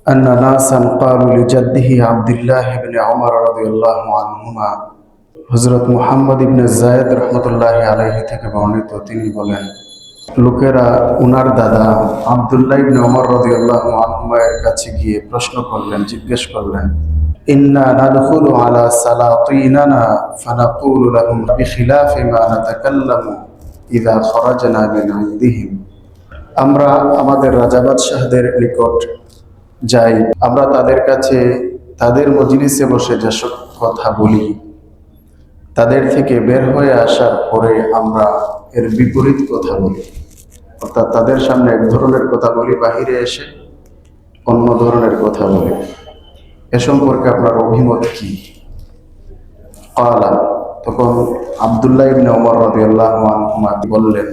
أن ناسا قالوا لجده عبد الله بن عمر رضي الله عنهما হযরত মুহাম্মদ ইবনে যায়েদ রাহমাতুল্লাহি আলাইহি থেকে বর্ণিত, তিনি বলেন, লোকেরা উনার দাদা আব্দুল্লাহ ইবনে ওমর রাদিয়াল্লাহু আনহুমা এর কাছে গিয়ে প্রশ্ন করলেন, জিজ্ঞেস করলেন, ইন্না নাদখুলু আলা সালাতিনানা ফানাকুলু লাহুম বিখিলাফি মা নাতাকাল্লামু ইযা খরাজনা মিন ইনদিহিম। আমরা আমাদের রাজা বাদশাহদের নিকট যাই, আমরা তাদের কাছে তাদের মজলিসে বসে যেসব কথা বলি, তাদের থেকে বের হয়ে আসার পরে আমরা এর বিপরীত কথা বলি, অর্থাৎ তাদের সামনে এক ধরনের কথা বলি, বাহিরে এসে অন্য ধরনের কথা বলি। এ সম্পর্কে আপনার অভিমত কি? ক্বালা, তখন আব্দুল্লাহ ইবনে ওমর রাদিয়াল্লাহু আনহুমা বললেন,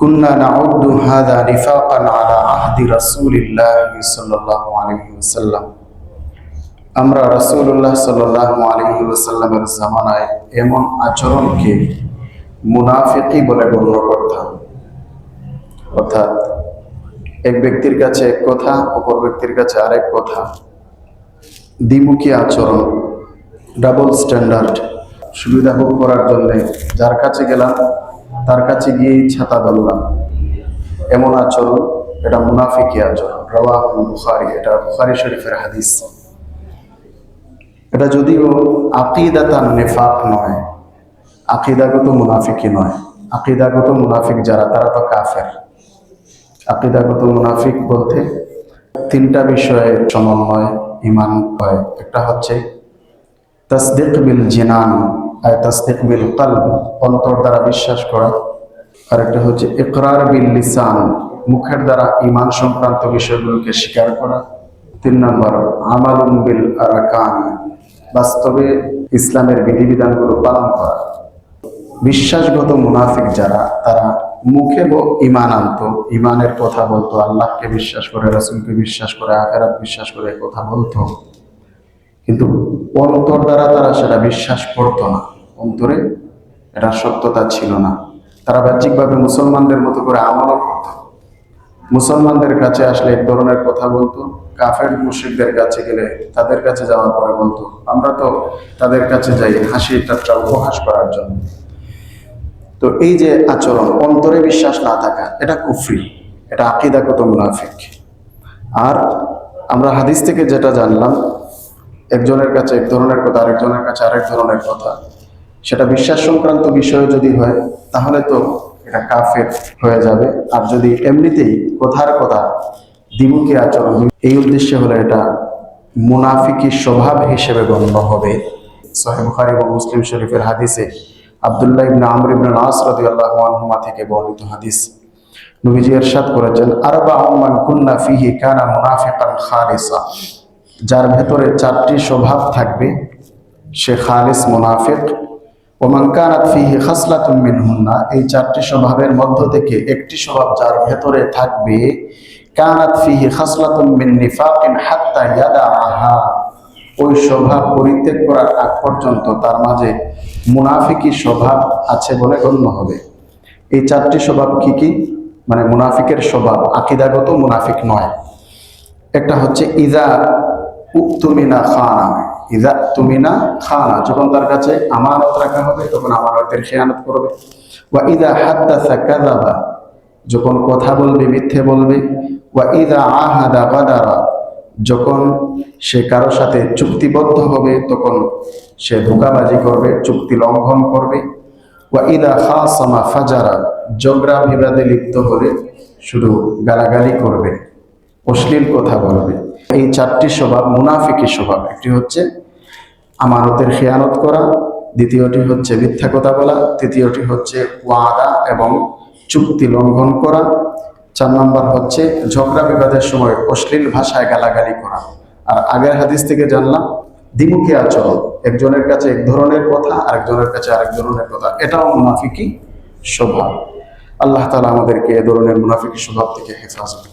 কুন্না নাউদ্দু হাযা নিফাকান আলা আহদি রাসূলিল্লাহ সাল্লাল্লাহু আলাইহি ওয়াসাল্লাম। আমরা রাসূলুল্লাহ সাল্লাল্লাহু আলাইহি ওয়াসাল্লামের জামানায় এমন আচরণকে মুনাফিকি বলে গণ্য করতাম। অর্থাৎ এক ব্যক্তির কাছে এক কথা, অপর ব্যক্তির কাছে আরেক কথা, দ্বিমুখী আচরণ, ডাবল স্ট্যান্ডার্ড, সুবিধা ভোগ করার জন্য যার কাছে গেলাম তার কাছে গিয়েই ছাতা ধরলাম, এমন আচরণ, এটা মুনাফিকি আচরণ। রাওয়াহুল বুখারী, এটা বুখারী শরীফের হাদিস। এটা যদিও আকীদাতান নিফাক নয়, আকীদাগত মুনাফিকি নয়। আকীদাগত মুনাফিক যারা, তারা তো কাফের। আকীদাগত মুনাফিক বলতে তিনটা বিষয়ে সমন্বয় ঈমান হয়। একটা হচ্ছে তাসদীক বিল জিনান, আর তাসদীক বিল কলব, অন্তর দ্বারা বিশ্বাস করা। আর একটা হচ্ছে ইকরার বিল লিসান, মুখের দ্বারা ঈমান সংক্রান্ত বিষয়গুলোকে স্বীকার করা। 3 নম্বর আমালুন বিল আরকান, বাস্তবে ইসলামের বিধিবিধানগুলো পালন করা। বিশ্বাসগত মুনাফিক যারা, তারা মুখে ঈমান আনতো, ঈমানের কথা বলতো, আল্লাহকে বিশ্বাস করে, রাসূলকে বিশ্বাস করে, আখিরাত বিশ্বাস করে কথা বলতো, কিন্তু অন্তর দ্বারা তারা সেটা বিশ্বাস করতো না। অন্তরে এটা সত্যতা ছিল না। তারা বাহ্যিকভাবে মুসলমানদের মতো করে আমলও করত। মুসলমানদের কাছে আসলে এক ধরনের কথা বলতো, কাফের মুশরিকদের কাছে গেলে তাদের কাছে যাওয়ার পরে বলতো, আমরা তো তাদের কাছে যাই হাসি ঠাট্টা উপহাস করার জন্য। তো এই যে আচরণ, অন্তরে বিশ্বাস না থাকা, এটা কুফরি, এটা আকীদাগত মুনাফিক। আর আমরা হাদিস থেকে যেটা জানলাম, একজনের কাছে এক ধরনের কথা, আরেকজনের কাছে আরেক ধরনের কথা, সেটা বিশ্বাস সংক্রান্ত বিষয় যদি হয় তাহলে তো এটা কাফের হয়ে যাবে। আর যদি এমনিতেই কথার কথা, দ্বিমুখী আচরণ, এই উদ্দেশ্যে হলে এটা মুনাফিকি স্বভাব হিসেবে গণ্য হবে। সহিহ বুখারী এবং মুসলিম শরীফের হাদিসে আব্দুল্লাহ ইবনে আমর ইবনে আস রাদিয়াল্লাহু আনহুমা থেকে বর্ণিত হাদিস, নবীজি ইরশাদ করেছেন, আরবাউন মান কুন্না ফিহি কানা মুনাফিকান খালিসা। যার ভেতরে 4টি স্বভাব থাকবে সে খালিস মুনাফিক। ওয়া মান কানাত ফিহি খাসলাতুন মিনহুন্না, এই 4টি স্বভাবের মধ্য থেকে একটি স্বভাব যার ভেতরে থাকবে, কানাত ফিহি খাসলাতুন মিন নিফাকিন হাত্তা ইয়াদাহা, ওই স্বভাব পরিত্যাগ করার আগ পর্যন্ত তার মাঝে মুনাফিকি স্বভাব আছে বলে গণ্য হবে। এই 4টি স্বভাব কি কি? মানে মুনাফিকের স্বভাব আকীদাগত মুনাফিক নয়। একটা হচ্ছে ইযা উতুমিনা খানা, ইযা তুমিনা খানা, যখন তার কাছে আমানত রাখা হবে তখন আমানতের খেয়ানত করবে। ওয়া ইযা হাদাসা কাযাবা, যখন কথা বলবে মিথ্যে বলবে। ওয়া ইযা আহাদা গাদারা, যখন সে কারো সাথে চুক্তিবদ্ধ হবে তখন সে ধোঁকাবাজি করবে, চুক্তি লঙ্ঘন করবে। ওয়া ইযা খাসামা ফাজারা, ঝগড়া বিবাদে লিপ্ত হলে শুধু গালাগালি করবে, অশ্লীল কথা বলবে। এই 4টি স্বভাব মুনাফিকি স্বভাব। একটি হচ্ছে আমানতের খেয়ানত করা, দ্বিতীয়টি হচ্ছে মিথ্যা কথা বলা, তৃতীয়টি হচ্ছে ওয়াদা এবং চুক্তি লঙ্ঘন করা, 4 নম্বর হচ্ছে ঝগড়া বিবাদের সময় অশ্লীল ভাষায় গালাগালি করা। আর আগের হাদিস থেকে জানলাম দ্বিমুখী আচরণ, একজনের কাছে এক ধরনের কথা, আরেকজনের কাছে আরেক ধরনের কথা, এটাও মুনাফিকি স্বভাব। আল্লাহ তাআলা আমাদেরকে এ ধরনের মুনাফিকি স্বভাব থেকে হেফাজত